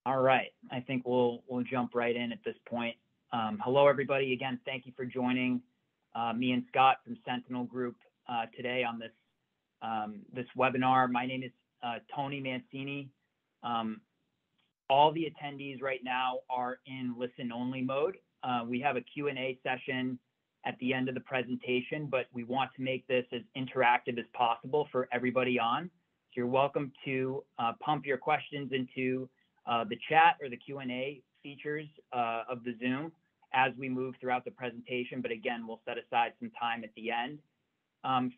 All right. I think we'll jump right in at this point. Hello, everybody. Again, thank you for joining me and Scott from Sentinel Group today on this webinar. My name is Tony Mancini. All the attendees right now are in listen-only mode. We have a Q&A session at the end of the presentation, but we want to make this as interactive as possible for everybody on. So you're welcome to pump your questions into the chat or the Q&A features of the Zoom as we move throughout the presentation. But again, we'll set aside some time at the end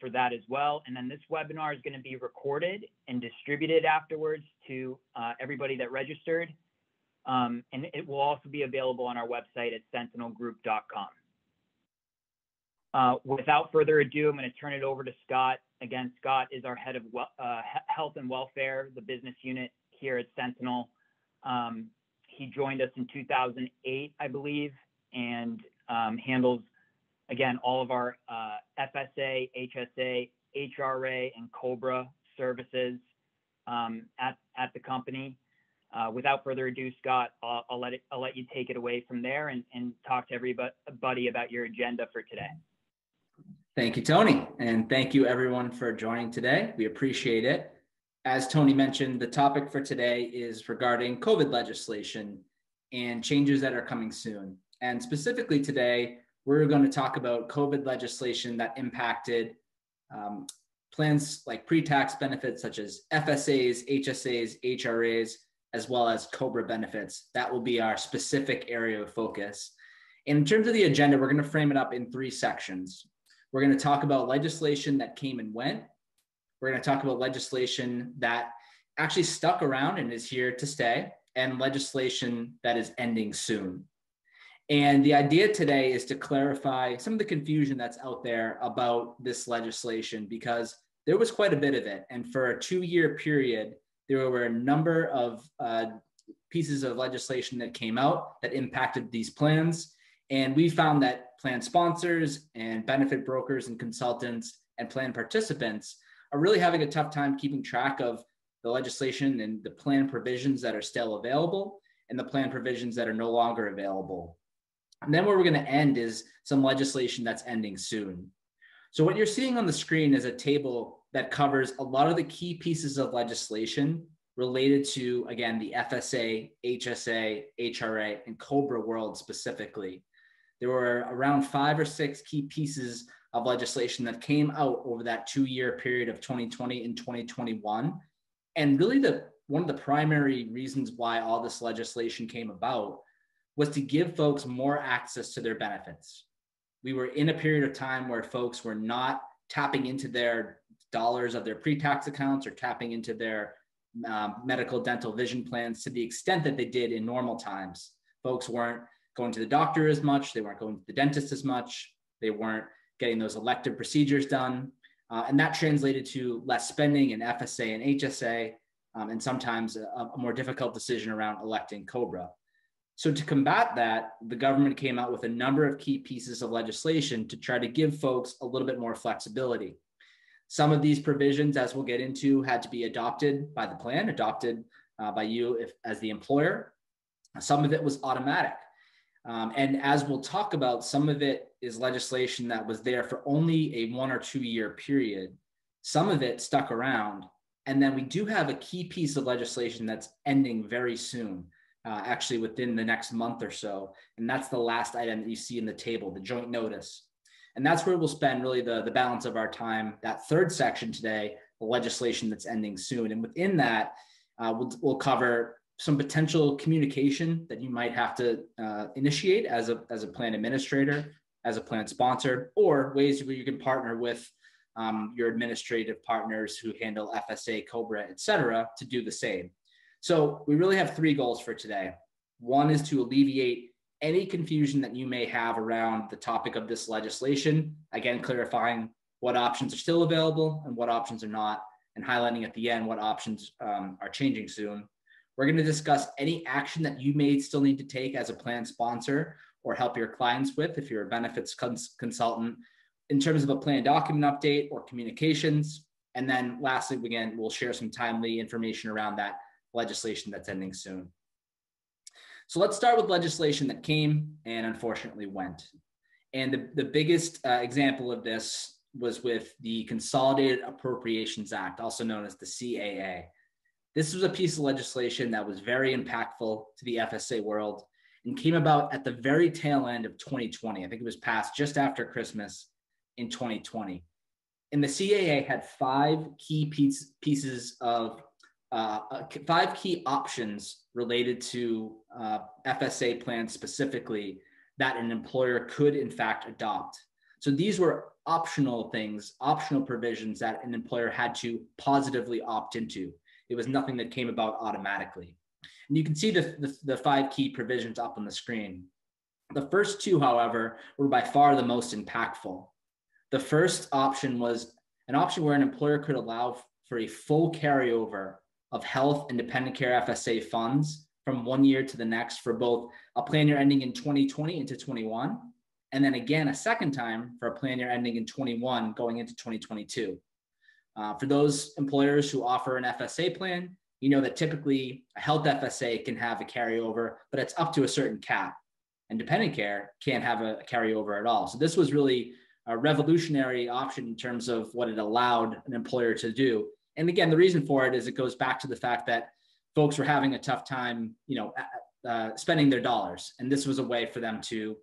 for that as well. And then this webinar is going to be recorded and distributed afterwards to everybody that registered. And it will also be available on our website at sentinelgroup.com. Without further ado, I'm going to turn it over to Scott. Again, Scott is our head of health and welfare, the business unit here at Sentinel. He joined us in 2008, I believe, and handles, again, all of our FSA, HSA, HRA, and COBRA services at the company. Without further ado, Scott, I'll let you take it away from there and talk to everybody about your agenda for today. Thank you, Tony, and thank you everyone for joining today. We appreciate it. As Tony mentioned, the topic for today is regarding COVID legislation and changes that are coming soon. And specifically today, we're going to talk about COVID legislation that impacted plans like pre-tax benefits such as FSAs, HSAs, HRAs, as well as COBRA benefits. That will be our specific area of focus. In terms of the agenda, we're going to frame it up in 3 sections. We're going to talk about legislation that came and went. We're going to talk about legislation that actually stuck around and is here to stay, and legislation that is ending soon. And the idea today is to clarify some of the confusion that's out there about this legislation, because there was quite a bit of it. And for a 2-year period, there were a number of pieces of legislation that came out that impacted these plans. And we found that plan sponsors and benefit brokers and consultants and plan participants are really having a tough time keeping track of the legislation and the plan provisions that are still available and the plan provisions that are no longer available. And then where we're going to end is some legislation that's ending soon. So what you're seeing on the screen is a table that covers a lot of the key pieces of legislation related to, again, the FSA, HSA, HRA, and COBRA world specifically. There were around 5 or 6 key pieces of legislation that came out over that 2-year period of 2020 and 2021. And really one of the primary reasons why all this legislation came about was to give folks more access to their benefits. We were in a period of time where folks were not tapping into their dollars of their pre-tax accounts or tapping into their medical, dental, vision plans to the extent that they did in normal times. Folks weren't going to the doctor as much. They weren't going to the dentist as much. They weren't getting those elective procedures done. And that translated to less spending in FSA and HSA, and sometimes a more difficult decision around electing COBRA. So to combat that, the government came out with a number of key pieces of legislation to try to give folks a little bit more flexibility. Some of these provisions, as we'll get into, had to be adopted by the plan, adopted by you as the employer. Some of it was automatic. And as we'll talk about, some of it is legislation that was there for only a 1 or 2 year period. Some of it stuck around. And then we do have a key piece of legislation that's ending very soon, actually within the next month or so. And that's the last item that you see in the table, the joint notice. And that's where we'll spend really the balance of our time, that 3rd section today, the legislation that's ending soon. And within that, we'll cover some potential communication that you might have to initiate as a plan administrator, as a plan sponsor, or ways where you can partner with your administrative partners who handle FSA, COBRA, et cetera, to do the same. So we really have 3 goals for today. One is to alleviate any confusion that you may have around the topic of this legislation, again, clarifying what options are still available and what options are not, and highlighting at the end what options are changing soon. We're going to discuss any action that you may still need to take as a plan sponsor or help your clients with if you're a benefits consultant in terms of a plan document update or communications. And then lastly, again, we'll share some timely information around that legislation that's ending soon. So let's start with legislation that came and unfortunately went. And the biggest example of this was with the Consolidated Appropriations Act, also known as the CAA. This was a piece of legislation that was very impactful to the FSA world and came about at the very tail end of 2020. I think it was passed just after Christmas in 2020. And the CAA had five key pieces of five key options related to FSA plans specifically that an employer could in fact adopt. So these were optional things, optional provisions that an employer had to positively opt into. It was nothing that came about automatically. And you can see the five key provisions up on the screen. The first two, however, were by far the most impactful. The first option was an option where an employer could allow for a full carryover of health and dependent care FSA funds from one year to the next for both a plan year ending in 2020 into 21, and then again a second time for a plan year ending in 21 going into 2022. For those employers who offer an FSA plan, you know that typically a health FSA can have a carryover, but it's up to a certain cap, and dependent care can't have a carryover at all. So this was really a revolutionary option in terms of what it allowed an employer to do. And again, the reason for it is it goes back to the fact that folks were having a tough time, spending their dollars. And this was a way for them to,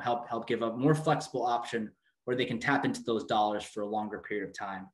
help give a more flexible option where they can tap into those dollars for a longer period of time.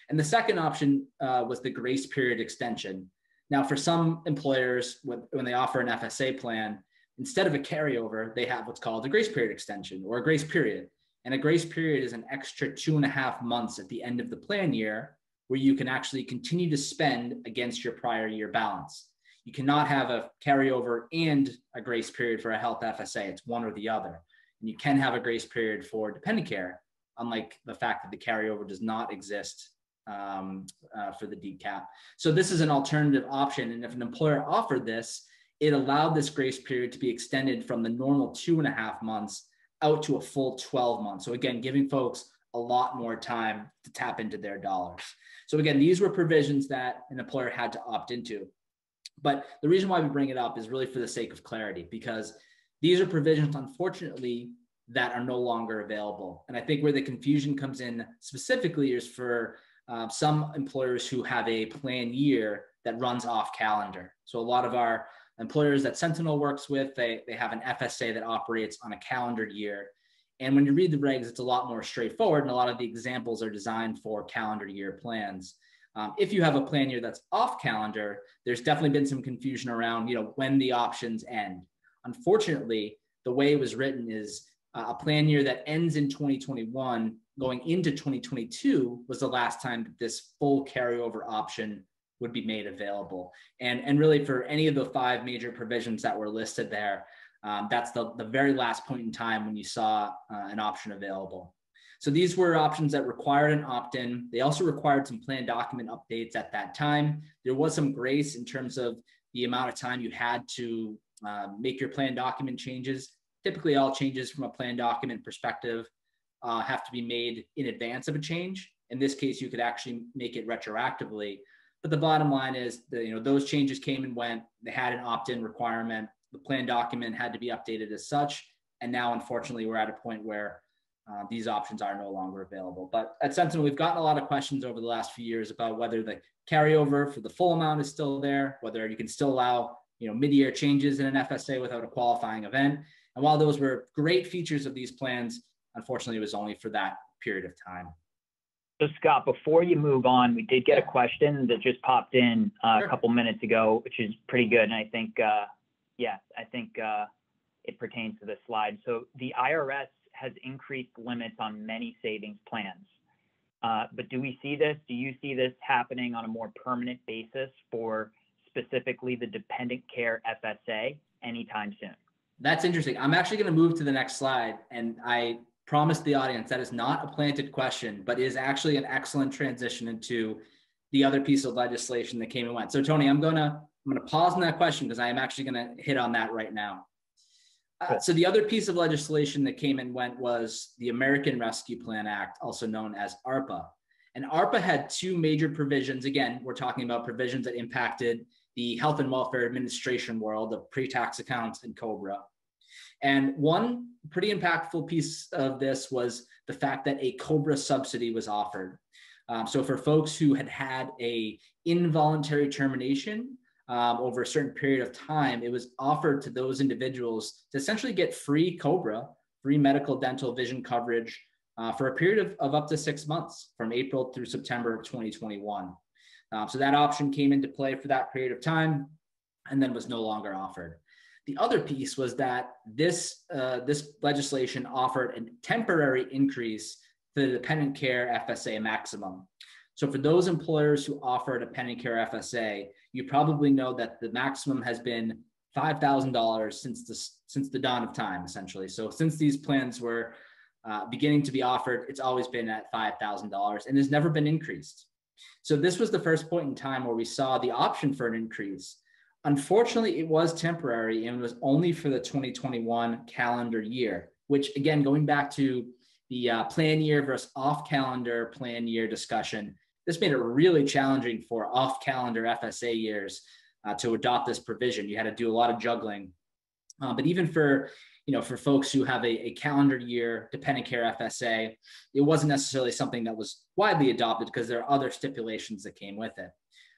And the second option was the grace period extension. Now, for some employers, when they offer an FSA plan, instead of a carryover, they have what's called a grace period extension or a grace period. And a grace period is an extra 2.5 months at the end of the plan year where you can actually continue to spend against your prior year balance. You cannot have a carryover and a grace period for a health FSA. It's one or the other. And you can have a grace period for dependent care, unlike the fact that the carryover does not exist for the DCAP. So this is an alternative option. And if an employer offered this, it allowed this grace period to be extended from the normal 2.5 months out to a full 12 months. So again, giving folks a lot more time to tap into their dollars. So again, these were provisions that an employer had to opt into. But the reason why we bring it up is really for the sake of clarity, because these are provisions, unfortunately, that are no longer available. And I think where the confusion comes in specifically is for some employers who have a plan year that runs off calendar. So a lot of our employers that Sentinel works with, they have an FSA that operates on a calendar year. And when you read the regs, it's a lot more straightforward. And a lot of the examples are designed for calendar year plans. If you have a plan year that's off calendar, there's definitely been some confusion around, when the options end. Unfortunately, the way it was written is a plan year that ends in 2021 going into 2022 was the last time that this full carryover option would be made available. And really for any of the five major provisions that were listed there, that's the very last point in time when you saw an option available. So these were options that required an opt-in. They also required some plan document updates at that time. There was some grace in terms of the amount of time you had to make your plan document changes. Typically, all changes from a plan document perspective have to be made in advance of a change. In this case, you could actually make it retroactively. But the bottom line is that, those changes came and went. They had an opt-in requirement. The plan document had to be updated as such. And now, unfortunately, we're at a point where these options are no longer available. But at Sentinel, we've gotten a lot of questions over the last few years about whether the carryover for the full amount is still there, whether you can still allow mid-year changes in an FSA without a qualifying event. And while those were great features of these plans, unfortunately, it was only for that period of time. So Scott, before you move on, we did get a question that just popped in a couple minutes ago, which is pretty good. And I think, it pertains to this slide. So the IRS has increased limits on many savings plans. But do you see this happening on a more permanent basis for specifically the dependent care FSA anytime soon? That's interesting. I'm actually going to move to the next slide. And I promised the audience that is not a planted question, but is actually an excellent transition into the other piece of legislation that came and went. So Tony, I'm going to pause on that question because I am actually going to hit on that right now. So the other piece of legislation that came and went was the American Rescue Plan Act, also known as ARPA. And ARPA had two major provisions. Again, we're talking about provisions that impacted the Health and Welfare Administration world of pre-tax accounts and COBRA. And one pretty impactful piece of this was the fact that a COBRA subsidy was offered. So for folks who had had a involuntary termination over a certain period of time, it was offered to those individuals to essentially get free COBRA, free medical, dental, vision coverage for a period of up to 6 months from April through September of 2021. So that option came into play for that period of time and then was no longer offered. The other piece was that this legislation offered a temporary increase to the dependent care FSA maximum. So for those employers who offer a dependent care FSA, you probably know that the maximum has been $5,000 since the dawn of time, essentially. So since these plans were beginning to be offered, it's always been at $5,000 and has never been increased. So this was the first point in time where we saw the option for an increase. Unfortunately, it was temporary and was only for the 2021 calendar year, which again, going back to the plan year versus off-calendar plan year discussion, this made it really challenging for off-calendar FSA years to adopt this provision. You had to do a lot of juggling. But even for folks who have a calendar year dependent care FSA, it wasn't necessarily something that was widely adopted because there are other stipulations that came with it.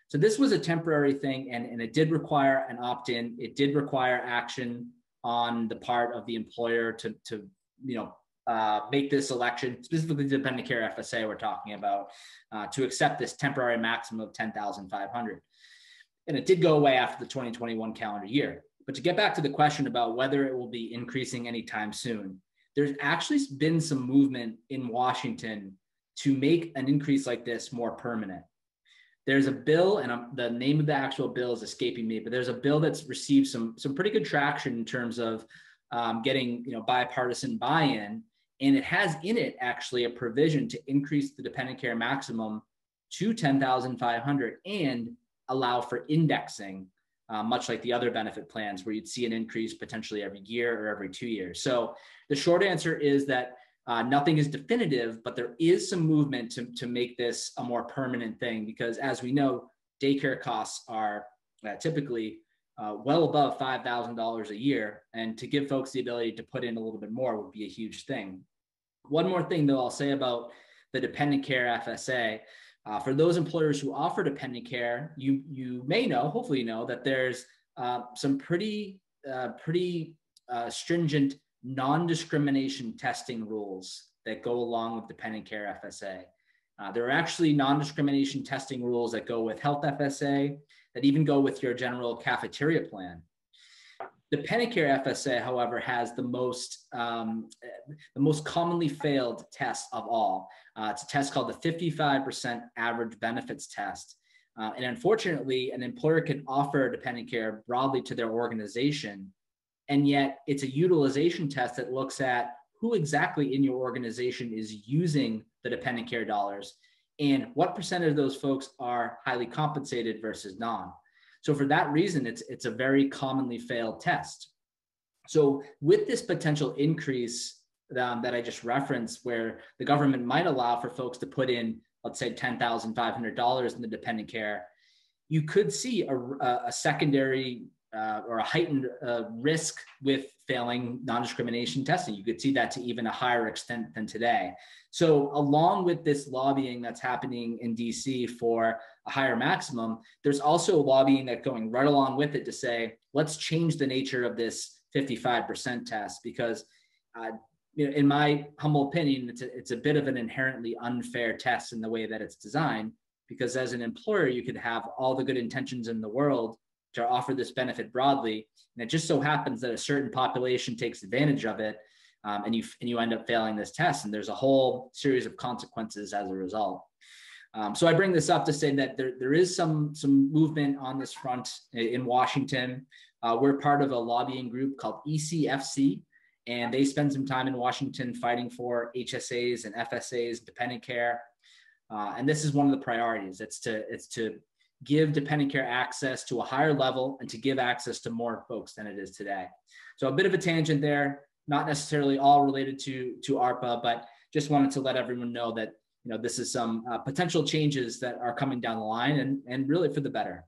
So this was a temporary thing, and it did require an opt-in. It did require action on the part of the employer to make this election, specifically the dependent care FSA we're talking about, to accept this temporary maximum of $10,500. And it did go away after the 2021 calendar year. But to get back to the question about whether it will be increasing anytime soon, there's actually been some movement in Washington to make an increase like this more permanent. There's a bill, and the name of the actual bill is escaping me, but there's a bill that's received some pretty good traction in terms of getting bipartisan buy-in, and it has in it actually a provision to increase the dependent care maximum to $10,500 and allow for indexing, much like the other benefit plans where you'd see an increase potentially every year or every 2 years. So the short answer is that nothing is definitive, but there is some movement to make this a more permanent thing, because as we know, daycare costs are typically well above $5,000 a year. And to give folks the ability to put in a little bit more would be a huge thing. One more thing though I'll say about the dependent care FSA, for those employers who offer dependent care, you may know, hopefully you know, that there's some pretty stringent non-discrimination testing rules that go along with dependent care FSA. There are actually non-discrimination testing rules that go with health FSA, that even go with your general cafeteria plan. Dependent care FSA, however, has the most commonly failed test of all. It's a test called the 55% average benefits test. And unfortunately, an employer can offer dependent care broadly to their organization, and yet it's a utilization test that looks at who exactly in your organization is using the dependent care dollars and what percent of those folks are highly compensated versus non. So for that reason, it's a very commonly failed test. So with this potential increase that I just referenced, where the government might allow for folks to put in, let's say, $10,500 in the dependent care, you could see a secondary or a heightened risk with failing non-discrimination testing. You could see that to even a higher extent than today. So along with this lobbying that's happening in DC for a higher maximum, there's also lobbying that's going right along with it to say, let's change the nature of this 55% test, because in my humble opinion, it's a bit of an inherently unfair test in the way that it's designed, because as an employer, you could have all the good intentions in the world to offer this benefit broadly, and it just so happens that a certain population takes advantage of it, and you end up failing this test, and there's a whole series of consequences as a result. So I bring this up to say that there is some movement on this front in Washington. We're part of a lobbying group called ECFC, and they spend some time in Washington fighting for HSAs and FSAs, dependent care, and this is one of the priorities. It's to give dependent care access to a higher level and to give access to more folks than it is today. So a bit of a tangent there, not necessarily all related to ARPA, but just wanted to let everyone know that this is some potential changes that are coming down the line, and really for the better.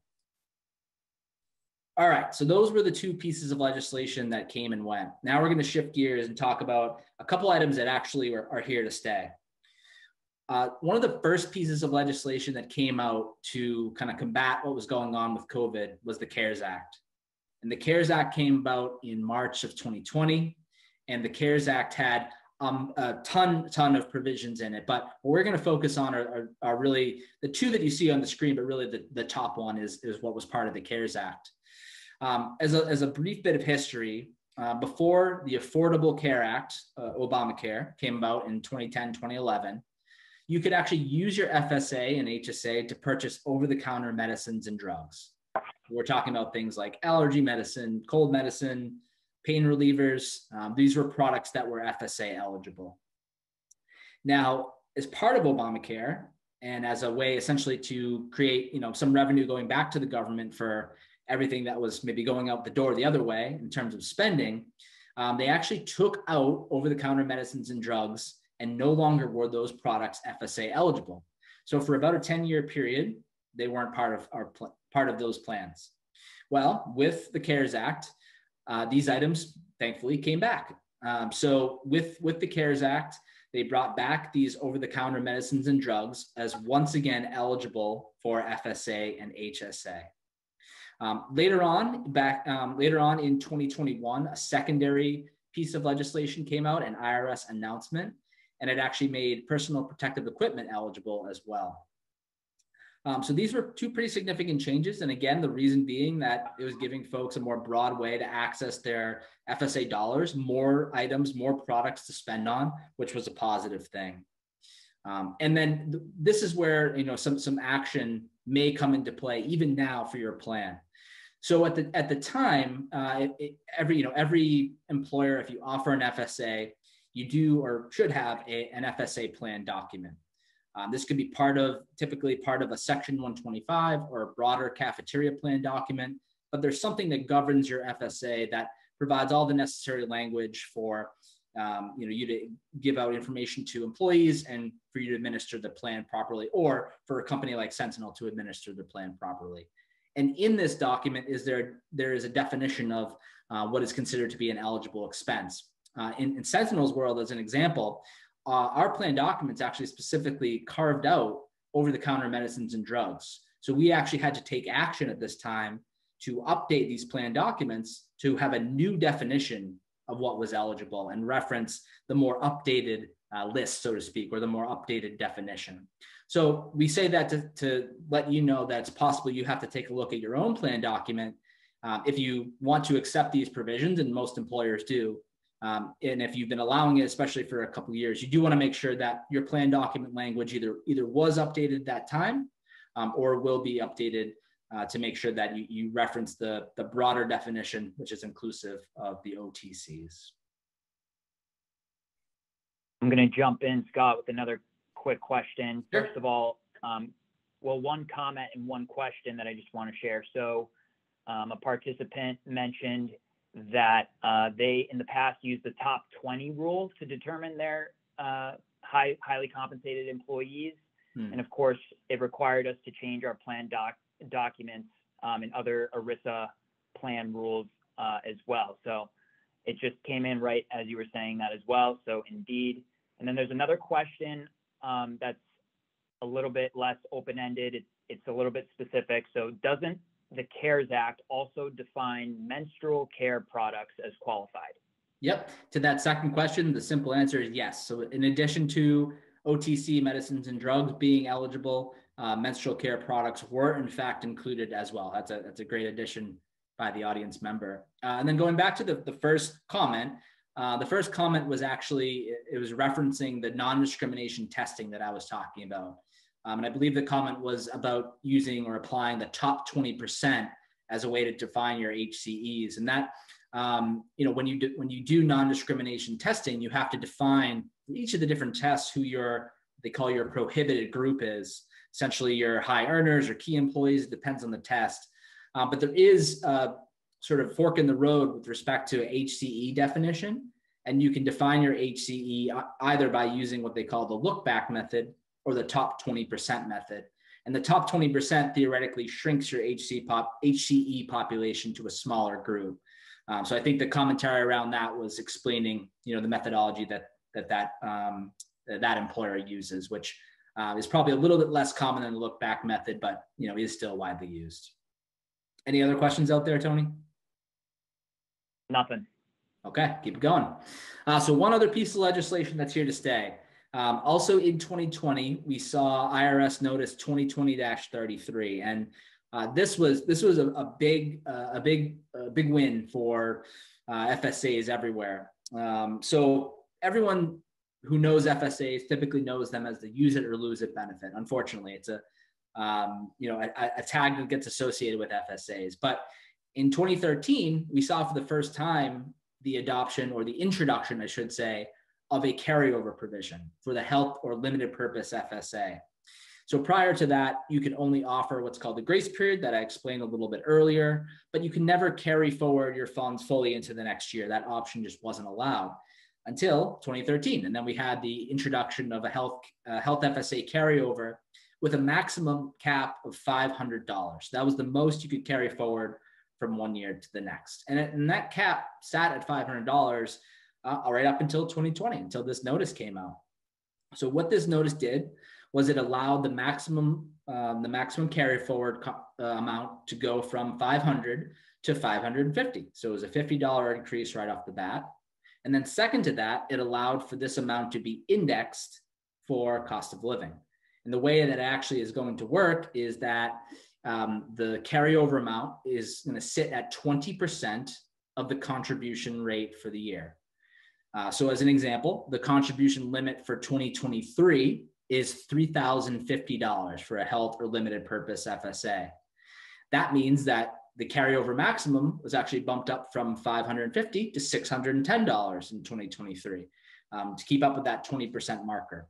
All right, so those were the two pieces of legislation that came and went. Now we're going to shift gears and talk about a couple items that actually are here to stay. One of the first pieces of legislation that came out to kind of combat what was going on with COVID was the CARES Act. And the CARES Act came about in March of 2020. And the CARES Act had a ton of provisions in it. But what we're going to focus on are really the two that you see on the screen, but really the top one is what was part of the CARES Act. As a brief bit of history, before the Affordable Care Act, Obamacare, came about in 2010, 2011, you could actually use your FSA and HSA to purchase over-the-counter medicines and drugs. We're talking about things like allergy medicine, cold medicine, pain relievers. These were products that were FSA eligible. Now, as part of Obamacare, and as a way essentially to create, some revenue going back to the government for everything that was maybe going out the door the other way in terms of spending, they actually took out over-the-counter medicines and drugs, and no longer were those products FSA eligible. So for about a 10-year period, they weren't part of those plans. Well, with the CARES Act, these items thankfully came back. So with the CARES Act, they brought back these over-the-counter medicines and drugs as once again eligible for FSA and HSA. Later on in 2021, a secondary piece of legislation came out, an IRS announcement, and it actually made personal protective equipment eligible as well. So these were two pretty significant changes. And again, the reason being that it was giving folks a more broad way to access their FSA dollars, more items, more products to spend on, which was a positive thing. And then this is where, some action may come into play even now for your plan. So at the time, every employer, if you offer an FSA, you do or should have an FSA plan document. This could be typically part of a Section 125 or a broader cafeteria plan document, but there's something that governs your FSA that provides all the necessary language for you to give out information to employees and for you to administer the plan properly, or for a company like Sentinel to administer the plan properly. And in this document there is a definition of what is considered to be an eligible expense. In Sentinel's world, as an example, our plan documents actually specifically carved out over-the-counter medicines and drugs. So we actually had to take action at this time to update these plan documents to have a new definition of what was eligible and reference the more updated list, so to speak, or the more updated definition. So we say that to let you know that it's possible you have to take a look at your own plan document if you want to accept these provisions, and most employers do. And if you've been allowing it, especially for a couple of years, you do want to make sure that your plan document language either was updated at that time or will be updated to make sure that you reference the broader definition, which is inclusive of the OTCs. I'm going to jump in, Scott, with another quick question. Sure. First of all, one comment and one question that I just want to share. So a participant mentioned that they in the past used the top 20 rule to determine their highly compensated employees. And of course, it required us to change our plan documents and other ERISA plan rules as well. So it just came in right as you were saying that as well. So indeed. And then there's another question that's a little bit less open-ended. It's a little bit specific. So doesn't the CARES Act also define menstrual care products as qualified? Yep. To that second question, the simple answer is yes. So in addition to OTC medicines and drugs being eligible, menstrual care products were in fact included as well. That's a great addition by the audience member. And then going back to the first comment, the first comment was actually, it was referencing the non-discrimination testing that I was talking about. And I believe the comment was about using or applying the top 20% as a way to define your HCEs. And that, when you do non-discrimination testing, you have to define each of the different tests who they call your prohibited group is. Essentially your high earners or key employees, it depends on the test. But there is a sort of fork in the road with respect to HCE definition. And you can define your HCE either by using what they call the look back method or the top 20% method. And the top 20% theoretically shrinks your HCE population to a smaller group. So I think the commentary around that was explaining, the methodology that employer uses, which is probably a little bit less common than the look back method, but is still widely used. Any other questions out there, Tony? Nothing. Okay, keep it going. So one other piece of legislation that's here to stay. Also in 2020, we saw IRS Notice 2020-33, and this was a big win for FSAs everywhere. So everyone who knows FSAs typically knows them as the use it or lose it benefit. Unfortunately, it's a tag that gets associated with FSAs. But in 2013, we saw for the first time the adoption, or the introduction, I should say, of a carryover provision for the health or limited purpose FSA. So prior to that, you could only offer what's called the grace period that I explained a little bit earlier, but you can never carry forward your funds fully into the next year. That option just wasn't allowed until 2013. And then we had the introduction of a health FSA carryover with a maximum cap of $500. That was the most you could carry forward from one year to the next. And that cap sat at $500 right up until 2020, until this notice came out. So what this notice did was it allowed the maximum carry forward amount to go from 500 to 550. So it was a $50 increase right off the bat. And then second to that, it allowed for this amount to be indexed for cost of living. And the way that actually is going to work is that the carryover amount is going to sit at 20% of the contribution rate for the year. So as an example, the contribution limit for 2023 is $3,050 for a health or limited purpose FSA. That means that the carryover maximum was actually bumped up from $550 to $610 in 2023 to keep up with that 20% marker.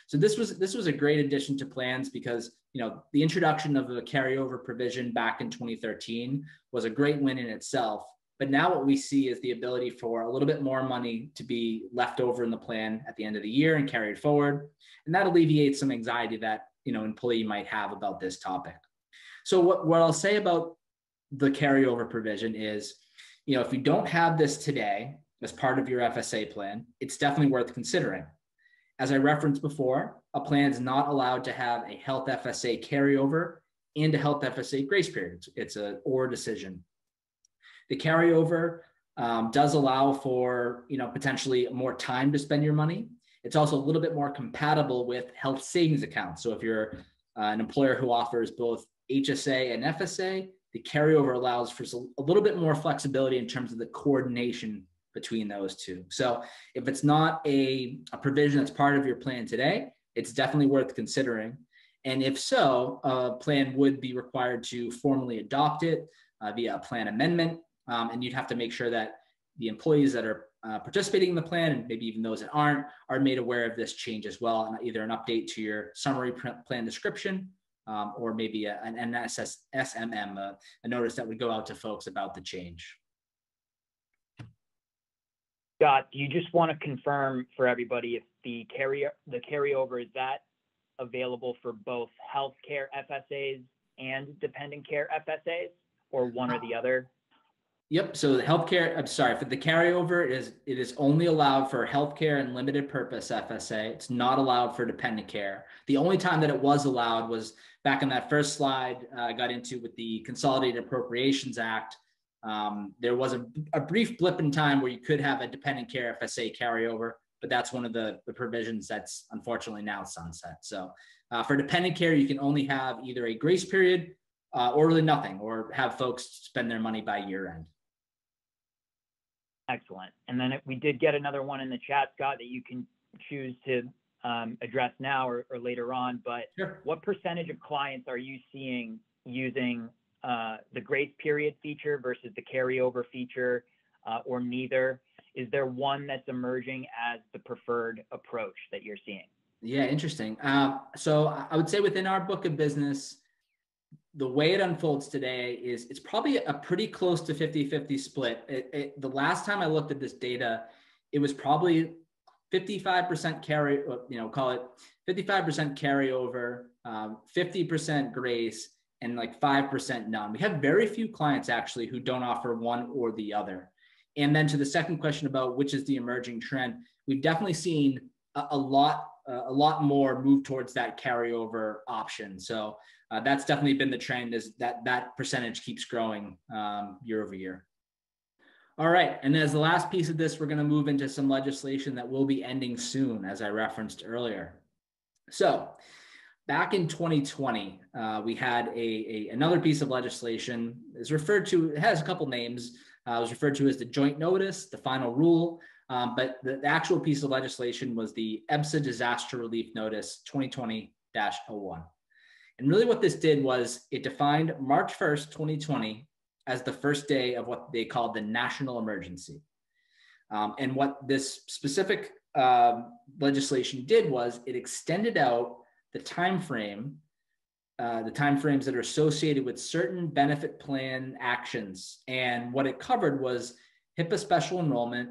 So this was a great addition to plans because the introduction of a carryover provision back in 2013 was a great win in itself. But now what we see is the ability for a little bit more money to be left over in the plan at the end of the year and carried forward. And that alleviates some anxiety that, employee might have about this topic. So what I'll say about the carryover provision is, if you don't have this today as part of your FSA plan, it's definitely worth considering. As I referenced before, a plan is not allowed to have a health FSA carryover and a health FSA grace period. It's an or decision. The carryover does allow for, potentially more time to spend your money. It's also a little bit more compatible with health savings accounts. So if you're an employer who offers both HSA and FSA, the carryover allows for a little bit more flexibility in terms of the coordination between those two. So if it's not a provision that's part of your plan today, it's definitely worth considering. And if so, a plan would be required to formally adopt it via a plan amendment. And you'd have to make sure that the employees that are participating in the plan, and maybe even those that aren't, are made aware of this change as well, and either an update to your summary plan description or maybe an SMM, a notice that would go out to folks about the change. Scott, do you just want to confirm for everybody if the carryover, is that available for both healthcare FSAs and dependent care FSAs, or one or the other? Yep. So the for the carryover it is only allowed for healthcare and limited purpose FSA. It's not allowed for dependent care. The only time that it was allowed was back in that first slide I got into with the Consolidated Appropriations Act. There was a brief blip in time where you could have a dependent care FSA carryover, but that's one of the provisions that's unfortunately now sunset. So for dependent care, you can only have either a grace period or really nothing, or have folks spend their money by year end. Excellent. And then we did get another one in the chat, Scott, that you can choose to address now or later on, but sure. What percentage of clients are you seeing using the grace period feature versus the carryover feature, or neither? Is there one that's emerging as the preferred approach that you're seeing? Yeah, interesting. So I would say within our book of business, the way it unfolds today is it's probably a pretty close to 50-50 split. The last time I looked at this data, it was probably 55% call it 55% carryover, 50% grace, and like 5% none. We have very few clients actually who don't offer one or the other. And then to the second question about which is the emerging trend, we've definitely seen a lot more move towards that carryover option. So that's definitely been the trend, is that percentage keeps growing year over year. All right, and as the last piece of this, we're going to move into some legislation that will be ending soon, as I referenced earlier. So back in 2020, we had another piece of legislation. Is referred to, it has a couple names. It was referred to as the joint notice, the final rule, but the actual piece of legislation was the EBSA Disaster Relief Notice 2020-01. And really what this did was it defined March 1st, 2020 as the first day of what they called the national emergency. And what this specific legislation did was it extended out the timeframes that are associated with certain benefit plan actions. And what it covered was HIPAA special enrollment,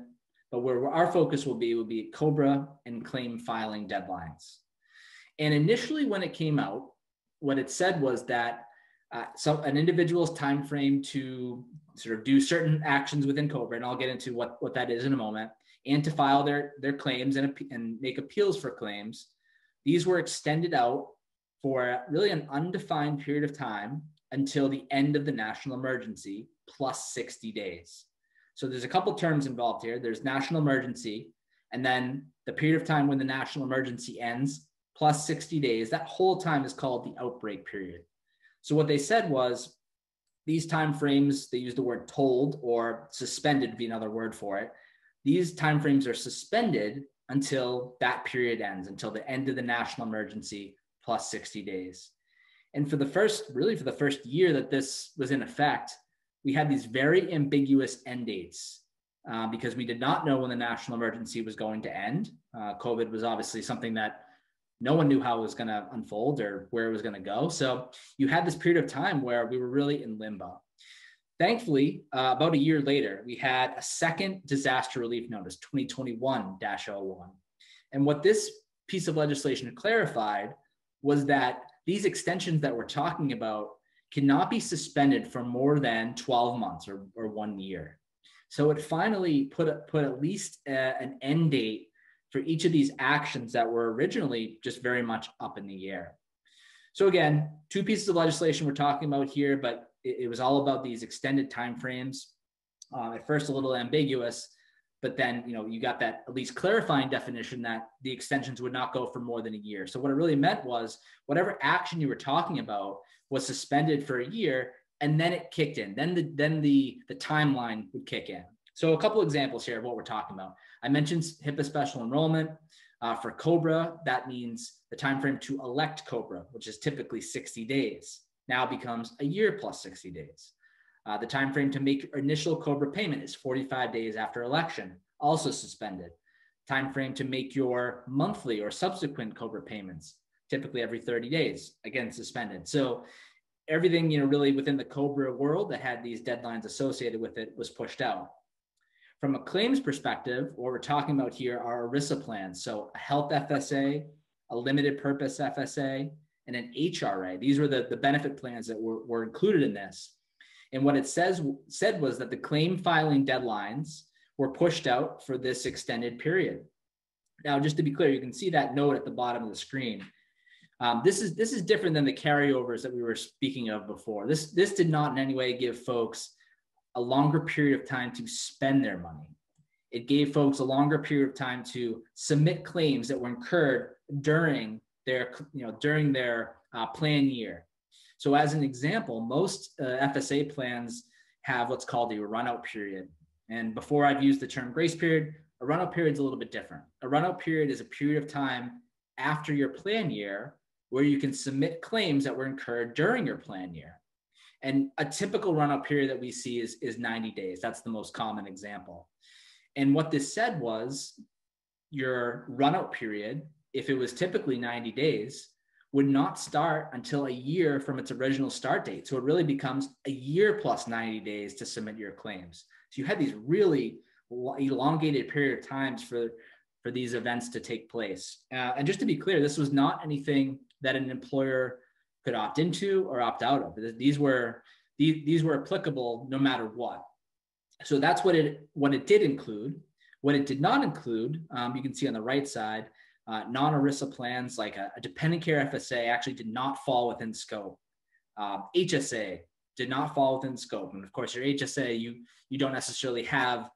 but where our focus will be COBRA and claim filing deadlines. And initially when it came out, what it said was that an individual's time frame to sort of do certain actions within COBRA, and I'll get into what that is in a moment, and to file their claims and make appeals for claims, these were extended out for really an undefined period of time until the end of the national emergency plus 60 days. So there's a couple terms involved here. There's national emergency, and then the period of time when the national emergency ends plus 60 days. That whole time is called the outbreak period. So what they said was these timeframes, they use the word tolled or suspended to be another word for it. These timeframes are suspended until that period ends, until the end of the national emergency plus 60 days. And for the first year that this was in effect, we had these very ambiguous end dates because we did not know when the national emergency was going to end. COVID was obviously something that no one knew how it was going to unfold or where it was going to go. So you had this period of time where we were really in limbo. Thankfully, about a year later, we had a second disaster relief notice, 2021-01. And what this piece of legislation clarified was that these extensions that we're talking about cannot be suspended for more than 12 months or 1 year. So it finally put at least an end date for each of these actions that were originally just very much up in the air. So again, two pieces of legislation we're talking about here, but it was all about these extended timeframes. At first a little ambiguous, but then you got that at least clarifying definition that the extensions would not go for more than a year. So what it really meant was whatever action you were talking about was suspended for a year, and then it kicked in. Then the timeline would kick in. So a couple examples here of what we're talking about. I mentioned HIPAA special enrollment. For COBRA, that means the timeframe to elect COBRA, which is typically 60 days, now becomes a year plus 60 days. The timeframe to make initial COBRA payment is 45 days after election, also suspended. Timeframe to make your monthly or subsequent COBRA payments, typically every 30 days, again, suspended. So everything, really within the COBRA world that had these deadlines associated with it was pushed out. From a claims perspective, what we're talking about here are ERISA plans. So a health FSA, a limited purpose FSA, and an HRA. These were the benefit plans that were included in this. And what it said was that the claim filing deadlines were pushed out for this extended period. Now, just to be clear, you can see that note at the bottom of the screen. This is different than the carryovers that we were speaking of before. This did not in any way give folks a longer period of time to spend their money. It gave folks a longer period of time to submit claims that were incurred during their plan year. So as an example, most FSA plans have what's called a run-out period. And before I've used the term grace period, a run-out period is a little bit different. A run-out period is a period of time after your plan year where you can submit claims that were incurred during your plan year. And a typical run-out period that we see is 90 days. That's the most common example. And what this said was your run-out period, if it was typically 90 days, would not start until a year from its original start date. So it really becomes a year plus 90 days to submit your claims. So you had these really elongated period of times for these events to take place. And just to be clear, this was not anything that an employer could opt into or opt out of. These were applicable no matter what. So that's what it did include. What it did not include, you can see on the right side, non-ERISA plans like a dependent care FSA actually did not fall within scope. HSA did not fall within scope. And of course, your HSA, you don't necessarily have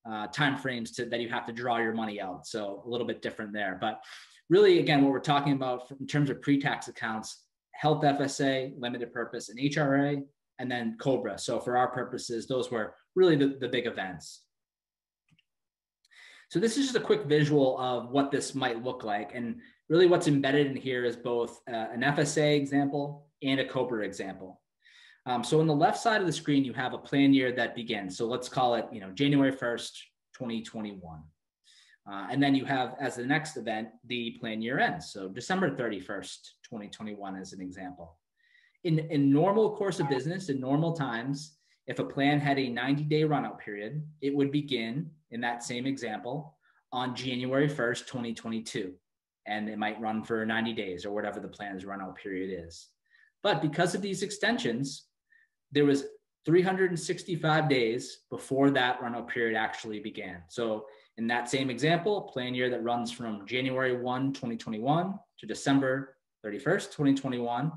timeframes that you have to draw your money out. So a little bit different there. But really, again, what we're talking about in terms of pre-tax accounts, health FSA, limited purpose, and HRA, and then COBRA. So for our purposes, those were really the big events. So this is just a quick visual of what this might look like. And really what's embedded in here is both an FSA example and a COBRA example. So on the left side of the screen, you have a plan year that begins. So let's call it, January 1st, 2021. And then you have, as the next event, the plan year ends. So December 31st, 2021 as an example. In normal course of business, in normal times, if a plan had a 90-day run-out period, it would begin, in that same example, on January 1st, 2022. And it might run for 90 days or whatever the plan's run-out period is. But because of these extensions, there was 365 days before that run-out period actually began. So in that same example, plan year that runs from January 1, 2021 to December 31st, 2021,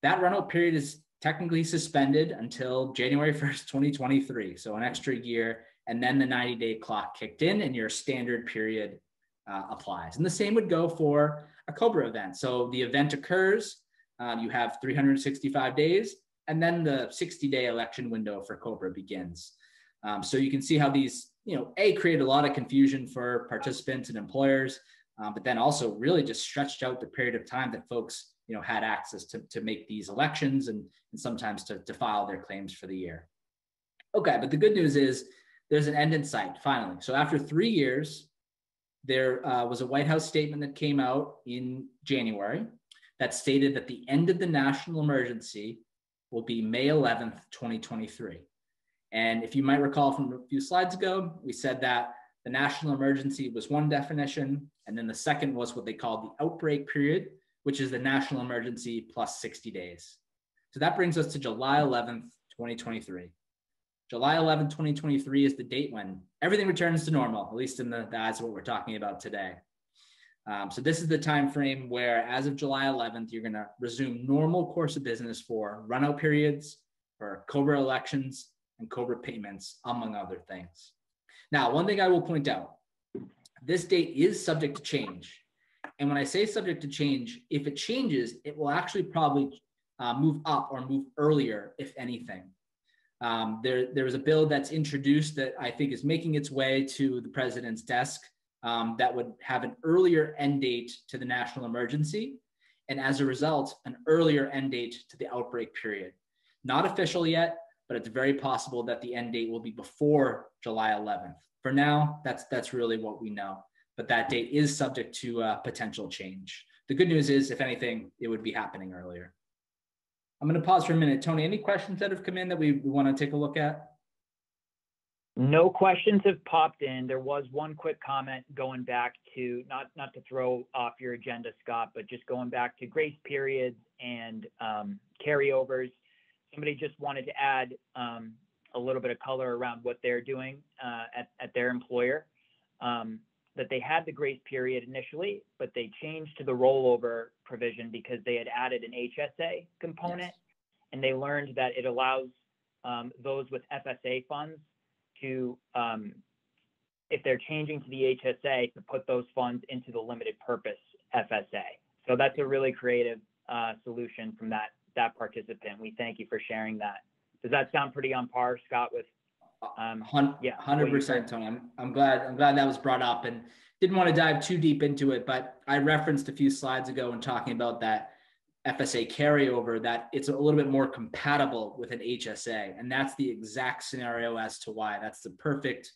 that run-out period is technically suspended until January 1st, 2023. So an extra year, and then the 90-day clock kicked in and your standard period applies. And the same would go for a COBRA event. So the event occurs, you have 365 days, and then the 60-day election window for COBRA begins. So you can see how these, created a lot of confusion for participants and employers, but then also really just stretched out the period of time that folks, had access to make these elections and sometimes to file their claims for the year. Okay, but the good news is there's an end in sight, finally. So after 3 years, there was a White House statement that came out in January that stated that the end of the national emergency will be May 11th, 2023. And if you might recall from a few slides ago, we said that the national emergency was one definition, and then the second was what they called the outbreak period, which is the national emergency plus 60 days. So that brings us to July 11th, 2023. July 11th, 2023 is the date when everything returns to normal, at least in the eyes of what we're talking about today. So this is the time frame where, as of July 11th, you're going to resume normal course of business for run-out periods, for COBRA elections, and COBRA payments, among other things. Now, one thing I will point out, this date is subject to change. And when I say subject to change, if it changes, it will actually probably move up or move earlier, if anything. There was a bill that's introduced that I think is making its way to the president's desk that would have an earlier end date to the national emergency, and as a result, an earlier end date to the outbreak period. Not official yet, but it's very possible that the end date will be before July 11th. For now, that's really what we know, but that date is subject to potential change. The good news is, if anything, it would be happening earlier. I'm going to pause for a minute. Tony, any questions that have come in that we want to take a look at? No questions have popped in. There was one quick comment going back to, not to throw off your agenda, Scott, but just going back to grace periods and carryovers. Somebody just wanted to add a little bit of color around what they're doing at their employer. That they had the grace period initially, but they changed to the rollover provision because they had added an HSA component. Yes. And they learned that it allows those with FSA funds to, if they're changing to the HSA, to put those funds into the limited purpose FSA. So that's a really creative solution from that participant. We thank you for sharing that. Does that sound pretty on par, Scott, with 100%, Tony. I'm glad that was brought up, and didn't want to dive too deep into it, but I referenced a few slides ago when talking about that FSA carryover, that it's a little bit more compatible with an HSA. And that's the exact scenario as to why. That's the perfect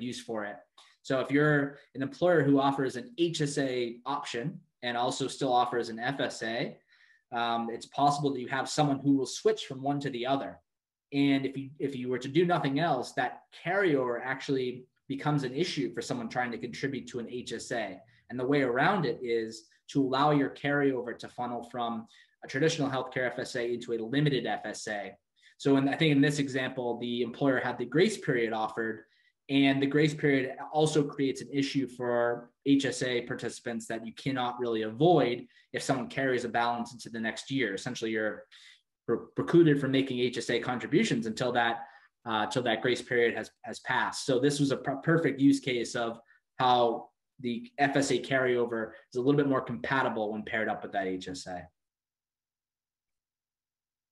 use for it. So if you're an employer who offers an HSA option and also still offers an FSA, it's possible that you have someone who will switch from one to the other. And if you were to do nothing else, that carryover actually becomes an issue for someone trying to contribute to an HSA. And the way around it is to allow your carryover to funnel from a traditional healthcare FSA into a limited FSA. So I think in this example, the employer had the grace period offered, and the grace period also creates an issue for HSA participants that you cannot really avoid if someone carries a balance into the next year. Essentially, you're precluded from making HSA contributions until that grace period has passed. So this was a perfect use case of how the FSA carryover is a little bit more compatible when paired up with that HSA.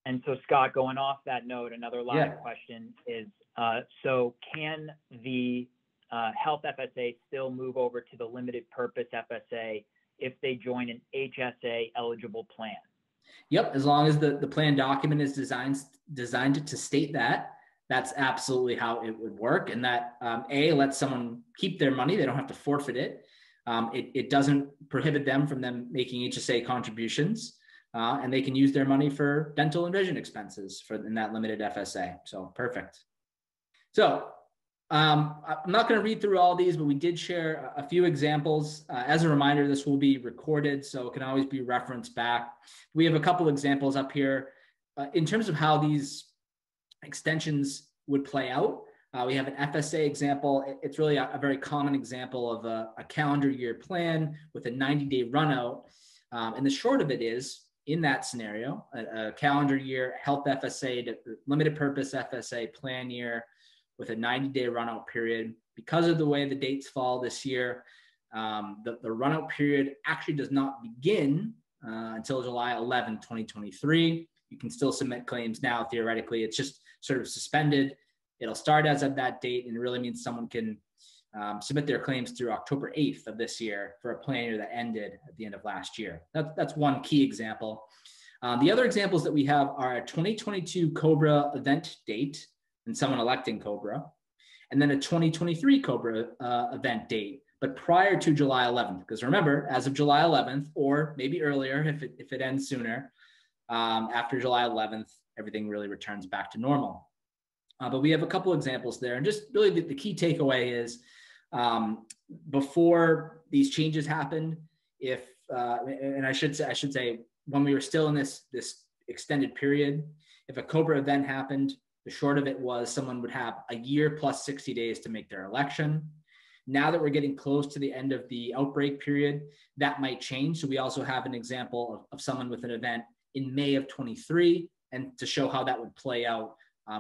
And so, Scott, going off that note, another live question is, so can the health FSA still move over to the limited purpose FSA if they join an HSA eligible plan? Yep, as long as the plan document is designed to state that, that's absolutely how it would work. And that lets someone keep their money. They don't have to forfeit it. It doesn't prohibit them from making HSA contributions. And they can use their money for dental and vision expenses in that limited FSA. So perfect. So I'm not going to read through all these, but we did share a few examples. As a reminder, this will be recorded, so it can always be referenced back. We have a couple examples up here. In terms of how these extensions would play out, we have an FSA example. It's really a very common example of a calendar year plan with a 90-day run out. And the short of it is, in that scenario, a calendar year health FSA to limited purpose FSA plan year with a 90-day runout period. Because of the way the dates fall this year, the runout period actually does not begin until July 11, 2023. You can still submit claims now. Theoretically, it's just sort of suspended. It'll start as of that date, and it really means someone can submit their claims through October 8th of this year for a plan year that ended at the end of last year. That's one key example. The other examples that we have are a 2022 COBRA event date and someone electing COBRA, and then a 2023 COBRA event date, but prior to July 11th. Because remember, as of July 11th, or maybe earlier if it ends sooner, after July 11th, everything really returns back to normal. But we have a couple examples there, and just really the key takeaway is before these changes happened, and I should say when we were still in this extended period, if a COBRA event happened, the short of it was someone would have a year plus 60 days to make their election. Now that we're getting close to the end of the outbreak period, that might change. So we also have an example of someone with an event in May of 23, and to show how that would play out,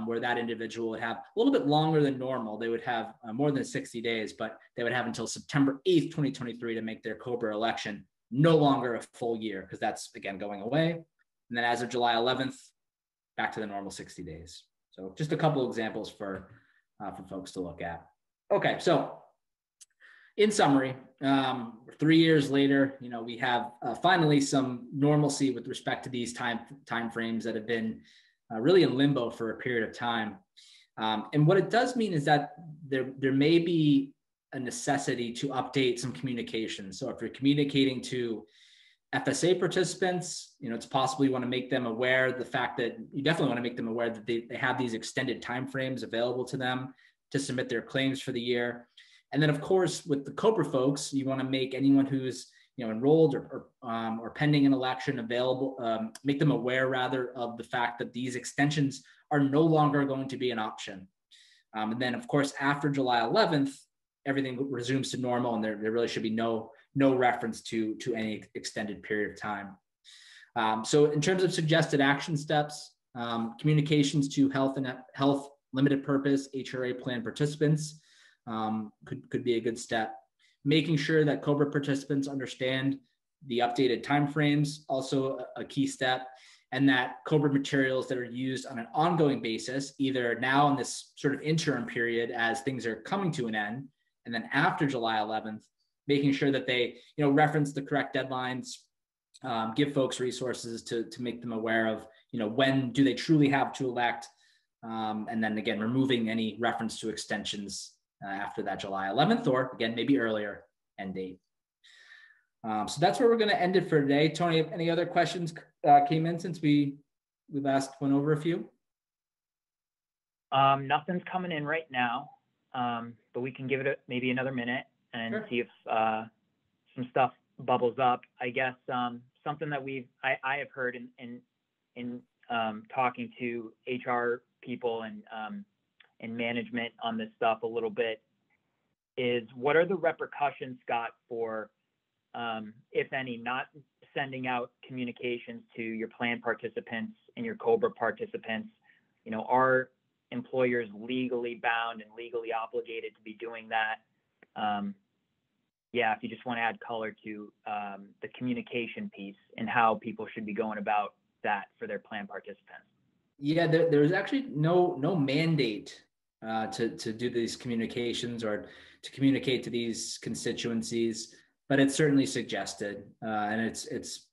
where that individual would have a little bit longer than normal. They would have more than 60 days, but they would have until September 8th, 2023 to make their COBRA election, no longer a full year, because that's, again, going away. And then as of July 11th, back to the normal 60 days. So just a couple examples for folks to look at. Okay, so in summary, 3 years later, we have finally some normalcy with respect to these time frames that have been really in limbo for a period of time. And what it does mean is that there may be a necessity to update some communication. So if you're communicating to FSA participants, it's possible you want to make them aware of the fact that you definitely want to make them aware that they have these extended timeframes available to them to submit their claims for the year. And then, of course, with the COBRA folks, you want to make anyone who's enrolled or pending an election available, make them aware rather of the fact that these extensions are no longer going to be an option. And then, of course, after July 11th, everything resumes to normal, and there really should be no reference to any extended period of time. So in terms of suggested action steps, communications to health limited purpose HRA plan participants could be a good step. Making sure that COBRA participants understand the updated timeframes, also a key step, and that COBRA materials that are used on an ongoing basis, either now in this sort of interim period as things are coming to an end, and then after July 11th, making sure that they reference the correct deadlines, give folks resources to make them aware of when do they truly have to elect, and then again removing any reference to extensions after that July 11th, or again maybe earlier end date. So that's where we're going to end it for today. Tony, any other questions came in since we went over a few? Nothing's coming in right now, but we can give it maybe another minute and see if some stuff bubbles up. I guess something that I have heard in talking to HR people and management on this stuff a little bit is, what are the repercussions, Scott, for if any, not sending out communications to your plan participants and your COBRA participants? Are employers legally bound and legally obligated to be doing that? If you just want to add color to the communication piece and how people should be going about that for their plan participants. Yeah, there's actually no mandate to do these communications or to communicate to these constituencies, but it's certainly suggested, and it's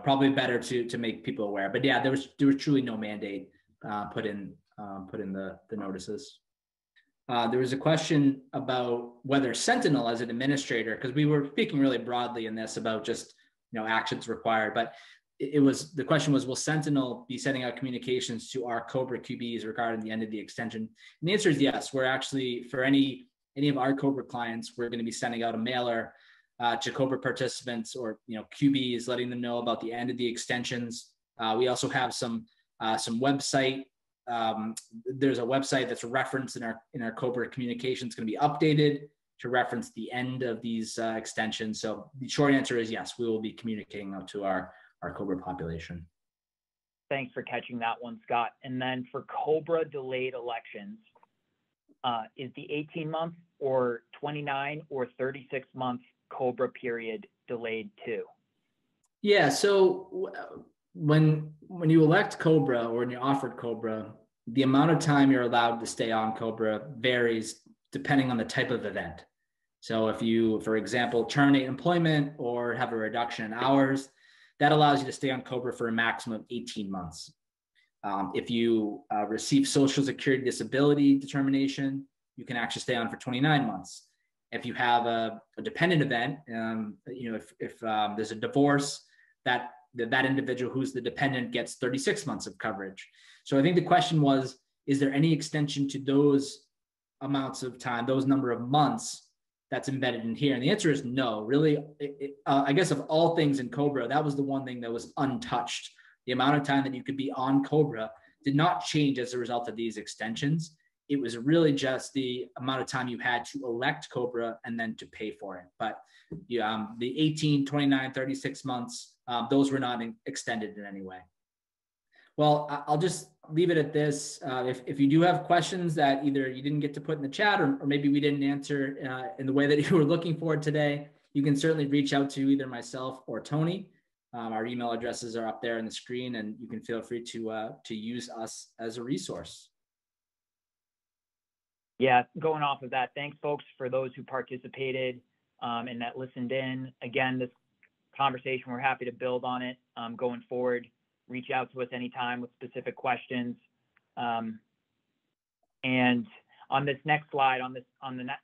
probably better to make people aware. But yeah, there was truly no mandate put in the notices. There was a question about whether Sentinel as an administrator, because we were speaking really broadly in this about just actions required, but the question was, will Sentinel be sending out communications to our COBRA QBs regarding the end of the extension? And the answer is yes. We're actually, for any of our COBRA clients, we're going to be sending out a mailer to COBRA participants or QBs, letting them know about the end of the extensions. We also have some website. There's a website that's referenced in our COBRA communications, going to be updated to reference the end of these extensions. So the short answer is yes, we will be communicating out to our COBRA population. Thanks for catching that one, Scott. And then for COBRA delayed elections, is the 18-month or 29 or 36-month COBRA period delayed too? Yeah, so when you elect COBRA or when you're offered COBRA, the amount of time you're allowed to stay on COBRA varies depending on the type of event. So if you, for example, terminate employment or have a reduction in hours, that allows you to stay on COBRA for a maximum of 18 months. If you receive Social Security disability determination, you can actually stay on for 29 months. If you have a dependent event, if there's a divorce, that individual who's the dependent gets 36 months of coverage. So I think the question was, is there any extension to those amounts of time, those number of months that's embedded in here? And the answer is no. Really, I guess of all things in COBRA, that was the one thing that was untouched. The amount of time that you could be on COBRA did not change as a result of these extensions. It was really just the amount of time you had to elect COBRA and then to pay for it. But the 18, 29, 36 months, those were not extended in any way. Well, I'll just leave it at this. If you do have questions that either you didn't get to put in the chat or maybe we didn't answer in the way that you were looking for today, you can certainly reach out to either myself or Tony. Our email addresses are up there on the screen, and you can feel free to use us as a resource. Yeah, going off of that, thanks, folks, for those who participated and that listened in. Again, this conversation, we're happy to build on it going forward. Reach out to us anytime with specific questions. And on this next slide,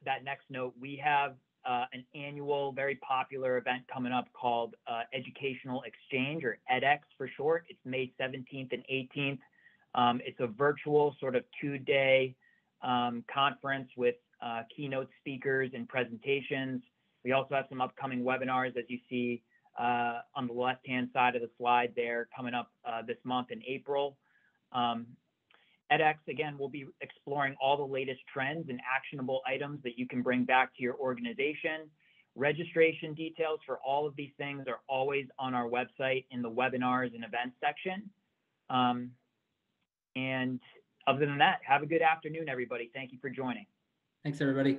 that next note, we have an annual, very popular event coming up called Educational Exchange, or edX for short. It's May 17th and 18th. It's a virtual sort of 2-day conference with keynote speakers and presentations. We also have some upcoming webinars, as you see on the left-hand side of the slide there, coming up this month in April. edX, again, will be exploring all the latest trends and actionable items that you can bring back to your organization. Registration details for all of these things are always on our website in the webinars and events section. And other than that, have a good afternoon, everybody. Thank you for joining. Thanks, everybody.